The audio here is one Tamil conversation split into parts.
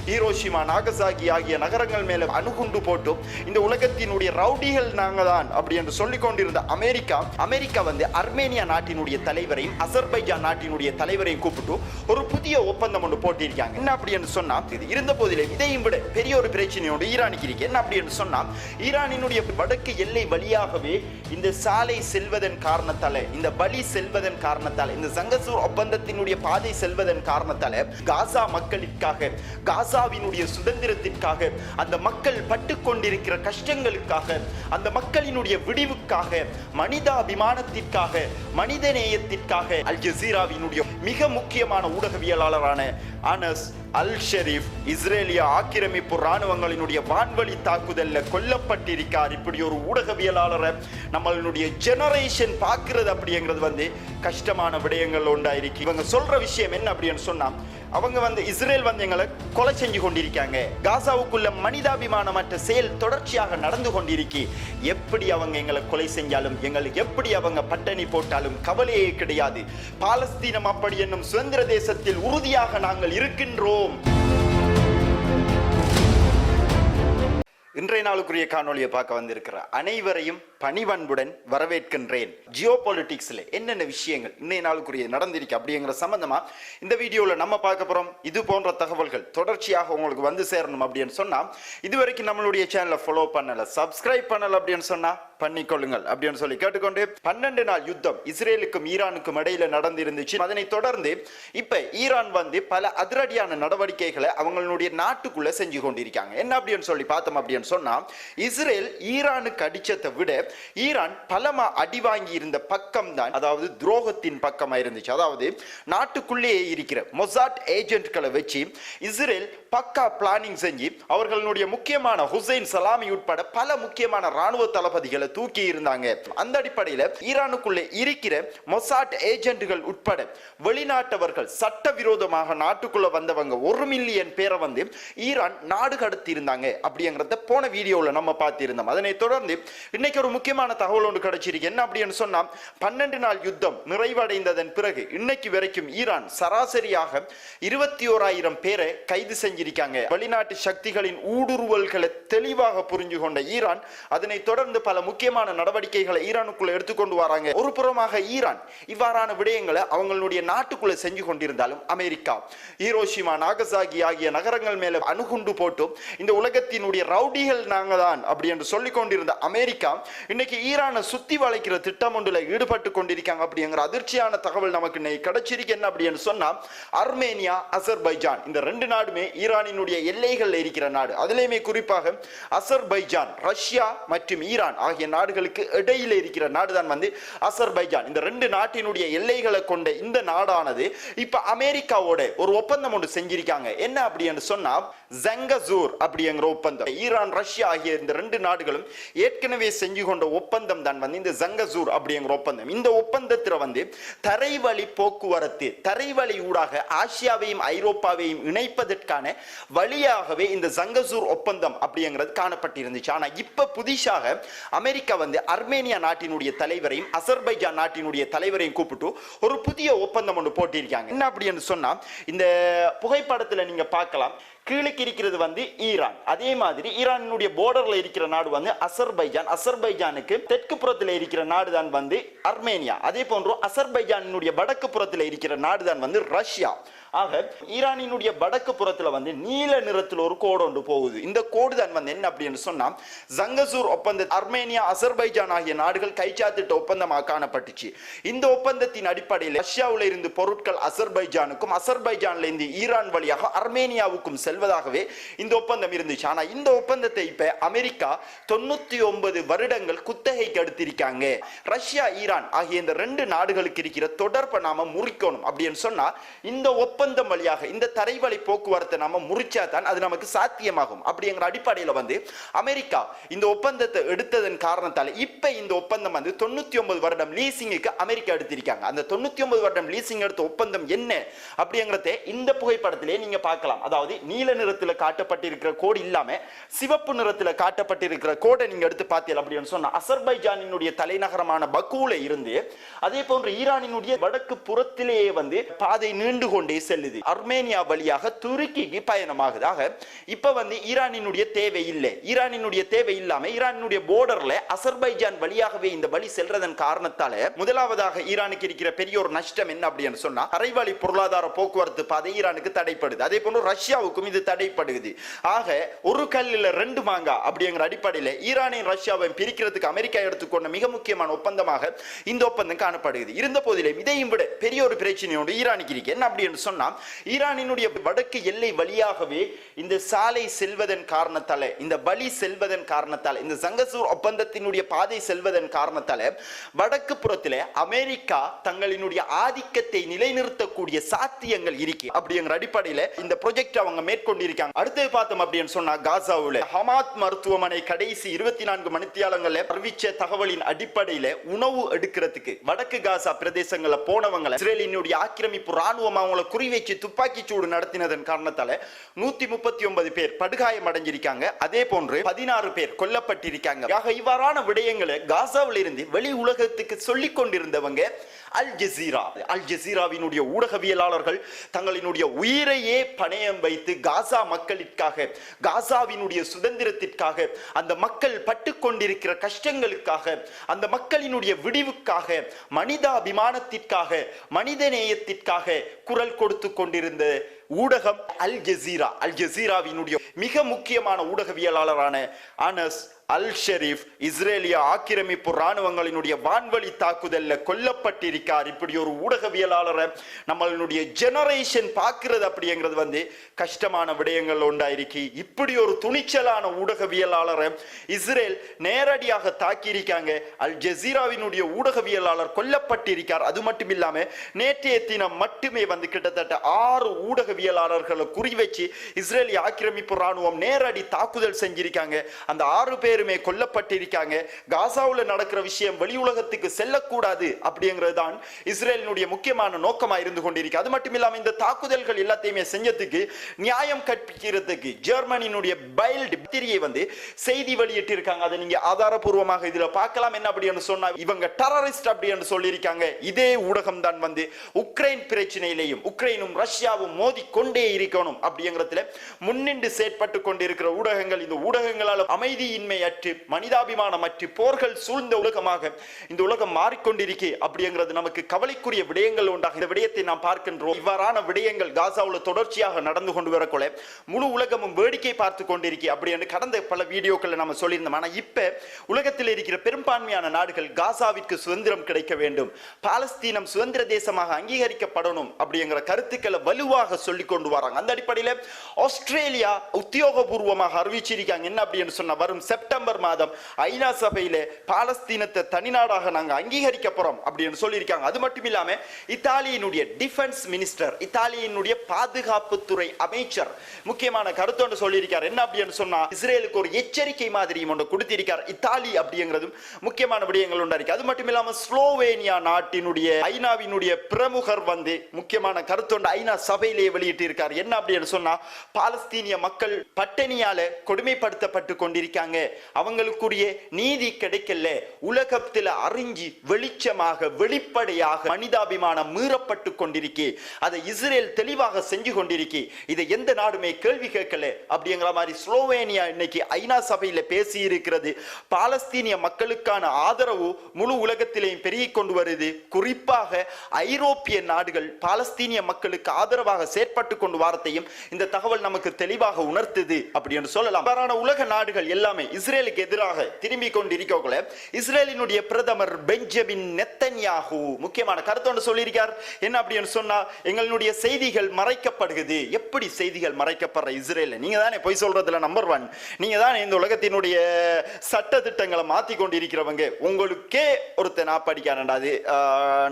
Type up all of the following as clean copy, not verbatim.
ஹீரோஷிமா நாகசாகி ஆகிய நகரங்கள் மேல அணுகுண்டு போட்டும் இந்த உலகத்தினுடைய ரவுடிகள் நாங்க தான் அப்படி என்று சொல்லிக் கொண்டிருந்த அமெரிக்கா வந்து அர்மேனியா நாட்டினுடைய தலைவரையும் அசர்பைஜான் நாட்டினுடைய தலைவரையும் கூப்பிட்டு ஒரு புதிய ஒப்பந்தம் ஒன்று போட்டிருக்காங்க. என்ன அப்படி என்று சொன்னா, இருந்த போதிலே இதையும் விட பெரிய ஒரு பிரச்சனையோடு ஈரானுக்கு இருக்கு. என்ன அப்படி என்று சொன்னா, ஈரானினுடைய வடக்கு எல்லை வழியாகவே இந்த சாலை செல்வதன் காரணத்தால, இந்த வழி செல்வதன் காரணத்தால, இந்த சங்கசூர் ஒப்பந்தத்தினுடைய பாதை செல்வதன் காரணத்தால காசா மக்களுக்காக, காசாவினுடைய சுதந்திரத்திற்காக, அந்த மக்கள் பட்டு கொண்டிருக்கிற கஷ்டங்களுக்காக, அந்த மக்களினுடைய விடிவுக்காக, மனிதாபிமானத்திற்காக, மனிதநேயத்திற்காக அல் ஜசீராவினுடைய மிக முக்கியமான ஊடகவியலாளரான அனஸ் அல் ஷெரீப் இஸ்ரேலிய ஆக்கிரமிப்பு ராணுவங்களினுடைய வான்வழி தாக்குதல்ல கொல்லப்பட்டிருக்கார். இப்படி ஒரு ஊடகவியலாளரை நம்மளுடைய ஜெனரேஷன் பார்க்கிறது அப்படிங்கிறது வந்து கஷ்டமான விடயங்கள் உண்டாயிருக்கு. இவங்க சொல்ற விஷயம் என்ன அப்படின்னு சொன்னா, அவங்க வந்து இஸ்ரேல் வந்து எங்களை கொலை செஞ்சு கொண்டிருக்காங்க, காசாவுக்குள்ள மனிதாபிமானமற்ற செயல் தொடர்ச்சியாக நடந்து கொண்டிருக்கு, எப்படி அவங்க எங்களை கொலை செஞ்சாலும், எங்களுக்கு எப்படி அவங்க பட்டணி போட்டாலும் கவலையே கிடையாது, பாலஸ்தீனம் அப்படி என்னும் சுதந்திர தேசத்தில் உறுதியாக நாங்கள் இருக்கின்றோம். இன்றைய நாளுக்குரிய காணொலியை பார்க்க வந்திருக்கிற அனைவரையும் பணிவன்புடன் வரவேற்கின்றேன். ஜியோ பாலிட்டிக்ஸ்ல என்னென்ன விஷயங்கள் இன்றைய நாளுக்குரிய நடந்திருக்கு அப்படிங்கிற சம்பந்தமா இந்த வீடியோல நம்ம பார்க்க போறோம். இது போன்ற தகவல்கள் தொடர்ச்சியாக உங்களுக்கு வந்து சேரணும் அப்படின்னு சொன்னா, இதுவரைக்கும் நம்மளுடைய சேனலை ஃபாலோ பண்ணல, சப்ஸ்கிரைப் பண்ணல அப்படின்னு சொன்னா பண்ணிக்கொள்ளுங்கள் அப்படின்னு சொல்லி கேட்டுக்கொண்டு, 12 நாள் யுத்தம் இஸ்ரேலுக்கும் ஈரானுக்கும் இடையில நடந்திருந்துச்சு. அதனை தொடர்ந்து இப்ப ஈரான் வந்து பல அதிரடியான நடவடிக்கைகளை அவங்களுடைய நாட்டுக்குள்ள செஞ்சு கொண்டிருக்காங்க. என்ன அப்படின்னு சொல்லி பார்த்தோம் அப்படின்னு சொன்னா, இஸ்ரேல் ஈரானுக்கு அடிச்சதை விட ஈரான் பலமா அடி வாங்கி இருந்த பக்கம் தான், அதாவது துரோகத்தின் பக்கமா இருந்துச்சு. அதாவது நாட்டுக்குள்ளேயே இருக்கிற மொசாட் ஏஜென்ட்களை வச்சு இஸ்ரேல் பக்கா பிளானிங் செஞ்சு அவர்களுடைய முக்கியமான ஹுசைன் சலாமி உட்பட பல முக்கியமான ராணுவ தளபதிகளை தூக்கி இருந்தாங்க. அந்த அடிப்படையில் ஈரானுக்குள்ளே இருக்கிற மொசாட் ஏஜென்ட்கள் உட்பட வெளிநாட்டவர்கள் சட்டவிரோதமாக நாட்டுக்குள்ள வந்தவங்க 1 மில்லியன் பேரை வந்து ஈரான் நாடு கடத்தி இருந்தாங்க அப்படிங்கிறத போன வீடியோவில் நம்ம பார்த்திருந்தோம். அதனை தொடர்ந்து இன்னைக்கு ஒரு முக்கியமான தகவல் ஒன்று கிடைச்சிருக்கு. என்ன அப்படின்னு சொன்னா, 12 நாள் யுத்தம் நிறைவடைந்ததன் பிறகு இன்னைக்கு வரைக்கும் ஈரான் சராசரியாக 21,000 பேரை கைது செஞ்சிருக்காங்க. வெளிநாட்டு சக்திகளின் ஊடுருவல்களை தெளிவாக புரிஞ்சு கொண்ட ஈரான் அதனை தொடர்ந்து பல முக்கியமான நடவடிக்கைகளை ஈரானுக்குள்ள எடுத்துக்கொண்டு வராங்க. ஒரு புறமாக ஈரான் இவ்வாறான விடயங்களை அவங்களுடைய நாட்டுக்குள்ள செஞ்சு கொண்டிருந்தாலும், அமெரிக்கா ஹீரோஷிமா நாகசாகி ஆகிய நகரங்கள் மேல அணுகுண்டு போட்டும் இந்த உலகத்தினுடைய ரவுடிகள் நாங்க தான் அப்படி என்று சொல்லிக் கொண்டிருந்த அமெரிக்கா இன்னைக்கு ஈரானை சுத்தி வளைக்கிற திட்டம் ஒன்றில் ஈடுபட்டு கொண்டிருக்காங்க அப்படிங்கிற அதிர்ச்சியான தகவல் நமக்கு கிடைச்சிருக்கு. என்ன அப்படின்னு சொன்னா, அர்மேனியா அசர்பைஜான் இந்த 2 நாடுமே ஈரானினுடைய எல்லைகள் இருக்கிற நாடு. அதிலேயுமே குறிப்பாக அசர்பைஜான் ரஷ்யா மற்றும் ஈரான் ஆகிய நாடுகளுக்கு இடையில இருக்கிற நாடு தான் வந்து அசர்பைஜான். இந்த 2 நாட்டினுடைய எல்லைகளை கொண்ட இந்த நாடானது இப்ப அமெரிக்காவோட ஒரு ஒப்பந்தம் ஒன்று செஞ்சிருக்காங்க. என்ன அப்படின்னு சொன்னா, ஜங்கசூர் அப்படிங்கிற ஒப்பந்தம். ஈரான் ரஷ்யா ஆகிய இந்த 2 நாடுகளும் ஏற்கனவே செஞ்சு கொண்ட ஒப்பந்தம் தான் வந்து இந்த ஜங்கசூர் அப்படிங்கிற ஒப்பந்தம். இந்த ஒப்பந்தத்தில் வந்து தரைவழி போக்குவரத்து, தரைவழி ஊடாக ஆசியாவையும் ஐரோப்பாவையும் இணைப்பதற்கான வழியாகவே இந்த ஜங்கசூர் ஒப்பந்தம் அப்படிங்கிறது காணப்பட்டிருந்துச்சு. ஆனா இப்ப புதிதாக அமெரிக்கா வந்து அர்மேனியா நாட்டினுடைய தலைவரையும் அசர்பைஜான் நாட்டினுடைய தலைவரையும் கூப்பிட்டு ஒரு புதிய ஒப்பந்தம் ஒன்று போட்டிருக்காங்க. என்ன அப்படின்னு சொன்னா, இந்த புகைப்படத்துல நீங்க பார்க்கலாம், கீழுக்கு இருக்கிறது வந்து ஈரான், அதே மாதிரி ஈரானுடைய பார்டர்ல இருக்கிற நாடு வந்து அசர்பைஜான், அசர்பைஜானுக்கு தெற்கு புறத்தில் இருக்கிற நாடு தான் வந்து அர்மேனியா, அதே போன்று அசர்பைஜானுடைய வடக்கு புறத்தில் இருக்கிற நாடு தான் வந்து ரஷ்யா. ஆக ஈரானினுடைய வடக்கு புறத்துல வந்து நீல நிறத்தில் ஒரு கோடு ஒன்று போகுது. இந்த கோடு தான் வந்து என்ன அப்படின்னு சொன்னா, ஜங்கசூர் ஒப்பந்த அர்மேனியா அசர்பைஜான் ஆகிய நாடுகள் கைச்சாத்திட்ட ஒப்பந்தமாக காணப்பட்டுச்சு. இந்த ஒப்பந்தத்தின் அடிப்படையில் ரஷ்யாவில் இருந்து பொருட்கள் அசர்பைஜானுக்கும், அசர்பைஜான்ல இருந்து ஈரான் வழியாக அர்மேனியாவுக்கும் செல்வதாகவே இந்த ஒப்பந்தம் இருந்துச்சு. ஆனா இந்த ஒப்பந்தத்தை இப்ப அமெரிக்கா 99 வருடங்கள் குத்தகைக்கு எடுத்திருக்காங்க. ரஷ்யா ஈரான் ஆகிய இந்த 2 நாடுகளுக்கு இருக்கிற தொடர்பை நாம முறிக்கணும் அப்படின்னு சொன்னா, இந்த ஒப்பந்தம் வழியாக இந்த தரைவழி போக்குவரத்தை நாம முறிச்சா தான் அது நமக்கு சாத்தியமாகும். அப்படிங்கிற அடிப்படையில் வந்து அமெரிக்கா இந்த ஒப்பந்தத்தை எடுத்ததன் காரணத்தால இப்ப இந்த ஒப்பந்தம் வந்து 99 வருடம் லீசிங்குக்கு அமெரிக்கா எடுத்திருக்காங்க. அந்த 99 வருடம் லீசிங் எடுத்த ஒப்பந்தம் என்ன அப்படிங்கிறத இந்த புகைப்படத்திலே நீங்க பார்க்கலாம். அதாவது நீல நிறத்தில் காட்டப்பட்டிருக்கிற கோடு இல்லாம சிவப்பு நிறத்தில் காட்டப்பட்டிருக்கிற கோடை நீங்க எடுத்து பார்த்தீங்க அப்படின்னு சொன்னா, அசர்பைஜானினுடைய தலைநகரமான பக்கூல இருந்து அதே போன்று ஈரானினுடைய வடக்கு புறத்திலேயே வந்து பாதை நீண்டு கொண்டே செல்லுது, அர்மேனியா வழியாக துருக்கிக்கு பயணமாகுது. ஆக இப்ப வந்து ஈரானினுடைய தேவை இல்லை. ஈரானினுடைய தேவை இல்லாம ஈரானினுடைய போர்டர்ல அசர்பைஜான் வழியாகவே இந்த வழி செல்றதன் காரணத்தால முதலாவதாக ஈரானுக்கு இருக்கிற பெரிய ஒரு நஷ்டம் என்ன அப்படின்னு சொன்னா தரைவழி பொருளாதார போக்குவரத்து பாதை ஈரானுக்கு தடைப்படுது. அதே போன்று ரஷ்யாவுக்கும் இது தடைப்படுது. ஆக ஒரு கல்லில் ரெண்டு மாங்கா அப்படிங்கிற அடிப்படையில் ஈரானையும் ரஷ்யாவையும் பிரிக்கிறதுக்கு அமெரிக்கா எடுத்துக்கொண்ட மிக முக்கியமான ஒப்பந்தமாக இந்த ஒப்பந்தம் காணப்படுகிறது. இருந்த போதிலும் இதையும் விட பெரிய ஒரு பிரச்சனையோடு ஈரானுக்கு இருக்கு. என்ன அப்படின்னு சொன்னா ஈரானினுடைய வடக்கு எல்லை வழியாகவே இந்த சாலை செல்வதன் காரணத்தால, இந்த வழி செல்வதன் காரணத்தால, இந்த சங்கசூர் ஒப்பந்தத்தினுடைய பாதை செல்வதன் காரணத்தால வடக்கு புறத்தில் அமெரிக்கா தங்களினுடைய ஆதிக்கத்தை நிலைநிறுத்தக்கூடிய சாத்தியங்கள் இருக்கு. அப்படிங்கிற அடிப்படையில் இந்த ப்ராஜெக்ட் அவங்க மேற்கொண்டிருக்காங்க. அடுத்து பார்த்தோம் அப்படின்னு சொன்னா காசாவுல ஹமாத் மருத்துவமனை கடைசி 24 மணித்தியாலங்கள்ல அறிவிச்ச தகவலின் அடிப்படையில உணவு எடுக்கிறதுக்கு வடக்கு காசா பிரதேசங்கள்ல போனவங்க இஸ்ரேலினுடைய ஆக்கிரமிப்பு ராணுவம் அவங்களை குறிவைச்சு துப்பாக்கி சூடு நடத்தினதன் காரணத்தால 139 பேர் படுகாயம் அடைஞ்சிருக்காங்க. அதே போன்று 16 பேர் கொல்லப்பட்டிருக்காங்க. இவ்வாறான விடயங்களை காசாவில் இருந்து வெளி உலகத்துக்கு சொல்லிக் கொண்டிருந்தவங்க அல் ஜசீரா, அல் ஜசீராவினுடைய ஊடகவியலாளர்கள் தங்களினுடைய உயிரையே பணயம் வைத்து காசா மக்களுக்காக, காசாவினுடைய சுதந்திரத்திற்காக, அந்த மக்கள் பட்டு கொண்டிருக்கிற கஷ்டங்களுக்காக, அந்த மக்களினுடைய விடிவுக்காக, மனிதாபிமானத்திற்காக, மனிதநேயத்திற்காக குரல் கொடுத்து கொண்டிருந்த ஊடகம் அல் ஜசீரா. அல் ஜசீராவினுடைய மிக முக்கியமான ஊடகவியலாளரான அனஸ் அல் ஷெரீப் இஸ்ரேலிய ஆக்கிரமிப்பு ராணுவங்களினுடைய வான்வழி தாக்குதல்ல கொல்லப்பட்டிருக்கார். இப்படி ஒரு ஊடகவியலாளரை நம்மளுடைய ஜெனரேஷன் பார்க்கிறது அப்படிங்கிறது வந்து கஷ்டமான விடயங்கள் உண்டாயிருக்கு. இப்படி ஒரு துணிச்சலான ஊடகவியலாளரை இஸ்ரேல் நேரடியாக தாக்கியிருக்காங்க. அல் ஜசீராவினுடைய ஊடகவியலாளர் கொல்லப்பட்டிருக்கார். அது மட்டும் இல்லாம நேற்றைய தினம் மட்டுமே வந்து கிட்டத்தட்ட 6 ஊடகவியலாளர்களை குறிவச்சு இஸ்ரேலிய ஆக்கிரமிப்பு ராணுவம் நேரடி தாக்குதல் செஞ்சிருக்காங்க. அந்த 6 பேர் கொல்லப்பட்டிருக்காங்க. காசாவுல நடக்கிற விஷயம் வெளி உலகத்துக்கு செல்லக்கூடாது அப்படிங்கிறது தான் இஸ்ரேலினுடைய முக்கியமான நோக்கமா இருந்து கொண்டிருக்கு. அது மட்டும் இல்லாம இந்த தாக்குதல்கள் எல்லாத்தையுமே செஞ்சதுக்கு நியாயம் கற்பிக்கிறதுக்கு ஜெர்மனியினுடைய பைல்ட் பத்திரிகை வந்து செய்தி வெளியிட்டு இருக்காங்க. அதை நீங்க ஆதாரபூர்வமாக இதுல பார்க்கலாம். என்ன அப்படின்னு சொன்னா இவங்க டெரரிஸ்ட் அப்படின்னு சொல்லியிருக்காங்க. இதே ஊடகம் தான் வந்து உக்ரைன் பிரச்சனையிலையும் உக்ரைனும் ரஷ்யாவும் மோதி கொண்டே இருக்கணும் அப்படிங்கிறதுல முன்னின்று செயற்பட்டு கொண்டிருக்கிற ஊடகங்கள், இந்த ஊடகங்களால் அமைதியின்மை மனிதாபிமானமற்று போர்கள் சூழ்ந்த உலகமாக இந்த உலகம் மாறிக்கொண்டிருக்கே அப்படிங்கிறது நமக்கு கவலைக்குரிய விடயங்கள் உண்டாக இந்த விடயத்தை நாம் பார்க்கின்றோம். இவ்வாறான விடயங்கள் காசாவில் தொடர்ச்சியாக நடந்து கொண்டு வரக்குள்ள முழு உலகமும் வேடிக்கை பார்த்து கொண்டிருக்கே அப்படி என்று கடந்த பல வீடியோக்களை நம்ம சொல்லியிருந்தோம். ஆனால் இப்ப உலகத்தில் இருக்கிற பெரும்பான்மையான நாடுகள் காசாவிற்கு சுதந்திரம் கிடைக்க வேண்டும், பாலஸ்தீனம் சுதந்திர தேசமாக அங்கீகரிக்கப்படணும் அப்படிங்கிற கருத்துக்களை வலுவாக சொல்லிக் கொண்டு வராங்க. அந்த அடிப்படையில் ஆஸ்திரேலியா உத்தியோகபூர்வமாக அறிவிச்சிருக்காங்க. என்ன அப்படின்னு சொன்னா வரும் செப்டம்பர் மாதம் ஐநா சபையில பாலஸ்தீனத்தை தனிநாடாக நாங்க அங்கீகரிக்க போறோம் அப்படின்னு சொல்லியிருக்காங்க. அது மட்டும் இல்லாம இத்தாலியினுடைய டிஃபென்ஸ் மினிஸ்டர், இத்தாலியினுடைய பாதுகாப்புத்துறை அமைச்சர் முக்கியமான கருத்தொன்று சொல்லியிருக்கார். என்ன அப்படின்னு சொன்னா இஸ்ரேலுக்கு ஒரு எச்சரிக்கை மாதிரி ஒன்று கொடுத்திருக்கார். இத்தாலி அப்படிங்கிறதும் முக்கியமான விடயங்கள் உண்டாயிருக்கு. அது மட்டும் இல்லாம ஸ்லோவேனியா நாட்டினுடைய ஐநாவினுடைய பிரமுகர் வந்து முக்கியமான கருத்தொன்று ஐநா சபையிலே வெளியிட்டு இருக்கார். என்ன அப்படின்னு சொன்னா பாலஸ்தீனிய மக்கள் பட்டினியால கொடுமைப்படுத்தப்பட்டு கொண்டிருக்காங்க, அவங்களுக்குரிய நீதி கிடைக்கல, உலகத்தில் அறிஞ்சி வெளிச்சமாக வெளிப்படையாக மனிதாபிமானம் மீறப்பட்டு கொண்டிருக்கே, அதை இஸ்ரேல் தெளிவாக செஞ்சு கொண்டிருக்கே, இதை எந்த நாடுமே கேள்வி கேட்கல அப்படிங்கிற மாதிரி ஸ்லோவேனியா இன்னைக்கு ஐநா சபையில் பேசி இருக்கிறது. பாலஸ்தீனிய மக்களுக்கான ஆதரவு முழு உலகத்திலேயும் பெருகிக் கொண்டு வருது. குறிப்பாக ஐரோப்பிய நாடுகள் பாலஸ்தீனிய மக்களுக்கு ஆதரவாக செயற்பட்டு கொண்டு வாரத்தையும் இந்த தகவல் நமக்கு தெளிவாக உணர்த்துது அப்படின்னு சொல்லலாம். உலக நாடுகள் எல்லாமே இஸ்ரேலுக்கு எதிராக திரும்பி கொண்டிருக்கோங்களே, இஸ்ரேலினுடைய பிரதமர் பெஞ்சமின் நெத்தன்யாஹூ முக்கியமான கருத்தொன்று சொல்லியிருக்கார். என்ன அப்படின்னு சொன்னா எங்களுடைய செய்திகள் மறைக்கப்படுகிறது. எப்படி செய்திகள் மறைக்கப்படுற இஸ்ரேல்? நீங்க தானே போய் சொல்றதுல நம்பர் 1, நீங்க தானே இந்த உலகத்தினுடைய சட்ட திட்டங்களை மாத்தி கொண்டிருக்கிறவங்க, உங்களுக்கே ஒருத்தர் படிக்காரண்டா அது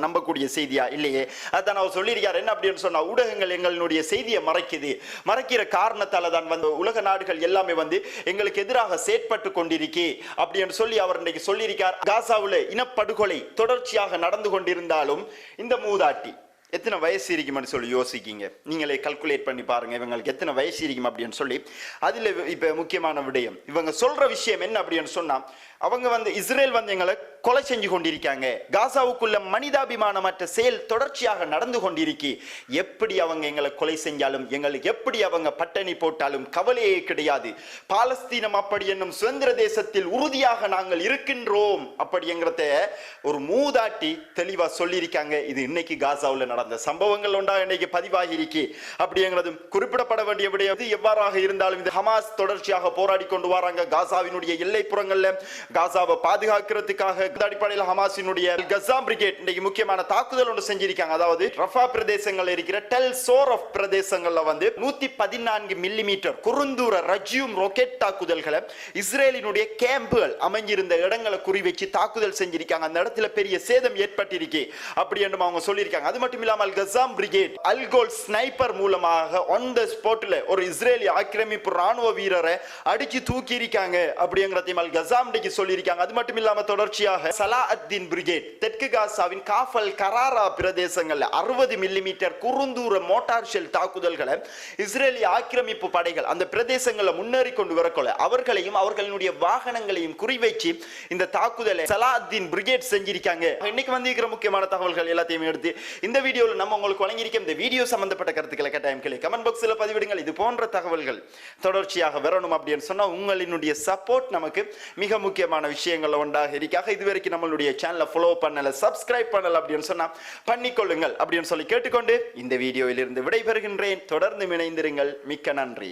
நம்பக்கூடிய செய்தியா இல்லையே? அதான் அவர் சொல்லியிருக்கார். என்ன அப்படின்னு சொன்னா ஊடகங்கள் எங்களுடைய செய்தியை மறைக்குது, மறைக்கிற காரணத்தால தான் வந்து உலக நாடுகள் எல்லாமே வந்து எங்களுக்கு எதிராக செயற்பட்டு கொண்டிருக்கே அப்படின்னு சொல்லி அவர் இன்னைக்கு சொல்லியிருக்கார். காசாவுல இனப்படுகொலை தொடர்ச்சியாக நடந்து கொண்டிருந்தாலும் இந்த மூதாட்டி எத்தனை வயசு இருக்கும்னு சொல்லி யோசிக்கிங்க, நீங்களே கல்குலேட் பண்ணி பாருங்க இவங்களுக்கு எத்தனை வயசு இருக்கும் அப்படின்னு சொல்லி. அதுல இப்ப முக்கியமான விடயம் இவங்க சொல்ற விஷயம் என்ன அப்படின்னு சொன்னா அவங்க வந்து இஸ்ரேல் வந்து எங்களை கொலை செஞ்சு கொண்டிருக்காங்க. காசாவுக்குள்ள மனிதாபிமானமற்ற செயல் தொடர்ச்சியாக நடந்து கொண்டிருக்கு. எப்படி அவங்க எங்களை கொலை செஞ்சாலும், எங்களுக்கு எப்படி அவங்க பட்டணி போட்டாலும் கவலையே கிடையாது. பாலஸ்தீனம் அப்படி என்னும் சுதந்திர தேசத்தில் உறுதியாக நாங்கள் இருக்கின்றோம் அப்படிங்கிறத ஒரு மூதாட்டி தெளிவா சொல்லியிருக்காங்க. இது இன்னைக்கு காசாவில் நடந்த சம்பவங்கள் ஒன்றா இன்னைக்கு பதிவாகி இருக்கு அப்படிங்கிறது குறிப்பிடப்பட வேண்டிய விடயம். எவ்வாறாக இருந்தாலும் இந்த ஹமாஸ் தொடர்ச்சியாக போராடி கொண்டு வராங்க காசாவினுடைய எல்லைப்புறங்கள்ல. காசாவை பாதுகாக்கிறதுக்காக அடிப்படையில் ஹமாஸினுடைய கஸாம் பிரிகேட் இன்னைக்கு முக்கியமான தாக்குதல் ஒன்று செஞ்சிருக்காங்க. அதாவது ரஃபா பிரதேசங்கள்ல இருக்கிற டெல் சோரஃப் பிரதேசங்கள்ல 114 மில்லிமீட்டர் குறுந்தூர ரஜியூம் ராக்கெட் தாக்குதல்களை இஸ்ரேலினுடைய கேம்புகள் அமைஞ்சிருந்த இடங்களை குறிவச்சு தாக்குதல் செஞ்சிருக்காங்க. அந்த இடத்துல பெரிய சேதம் ஏற்பட்டிருக்கு அப்படி என்று அவங்க சொல்லியிருக்காங்க. அது மட்டும் இல்லாமல் கஸாம் பிரிகேட் அல்கோல் ஸ்னைப்பர் மூலமாக ஆன் தி ஸ்பாட்ல ஒரு இஸ்ரேலி ஆக்கிரமிப்பு ராணுவ வீரரை அடிச்சு தூக்கி இருக்காங்க அப்படிங்கறதையும் கஸாம் சொல்லியிருக்காங்க. அது மட்டும் இல்லாம தொடர்ச்சியாக சலாஅத்தீன் பிரிகேட் தெற்கு காசாவின் காஃபல் கராரா பிரதேசங்கள்ல 60 மில்லிமீட்டர் குறுந்தூர மோட்டார் ஷெல் தாக்குதல்களை இஸ்ரேலி ஆக்கிரமிப்பு படைகள் அந்த பிரதேசங்களை முன்னேறி கொண்டு வரக்கொள்ள அவர்களையும் அவர்களுடைய வாகனங்களையும் குறிவைச்சு இந்த தாக்குதலை சலாஅத்தீன் பிரிகேட் செஞ்சிருக்காங்க. இன்னைக்கு வந்திருக்கிற முக்கியமான தகவல்கள் எல்லாத்தையும் எடுத்து இந்த வீடியோல நம்ம உங்களுக்கு வழங்கியிருக்கோம். இந்த வீடியோ சம்பந்தப்பட்ட கருத்துக்களை கட்டாயம் கமெண்ட் பாக்ஸ்ல பதிவிடுங்கள். இது போன்ற தகவல்கள் தொடர்ச்சியாக வரணும் அப்படின்னு சொன்னா உங்களினுடைய சப்போர்ட் நமக்கு மிக முக்கியமான விஷயங்கள் ஒன்றாக இருக்காக. இதுவரைக்கும் நம்மளுடைய சேனலை ஃபாலோ பண்ணல, சப்ஸ்கிரைப் பண்ணல அப்படின்னு சொன்னா பண்ணிக்கொள்ளுங்கள் அப்படின்னு சொல்லி கேட்டுக்கொண்டு இந்த வீடியோவில் இருந்து விடைபெறுகின்றேன். தொடர்ந்து இணைந்திருங்கள். மிக்க நன்றி.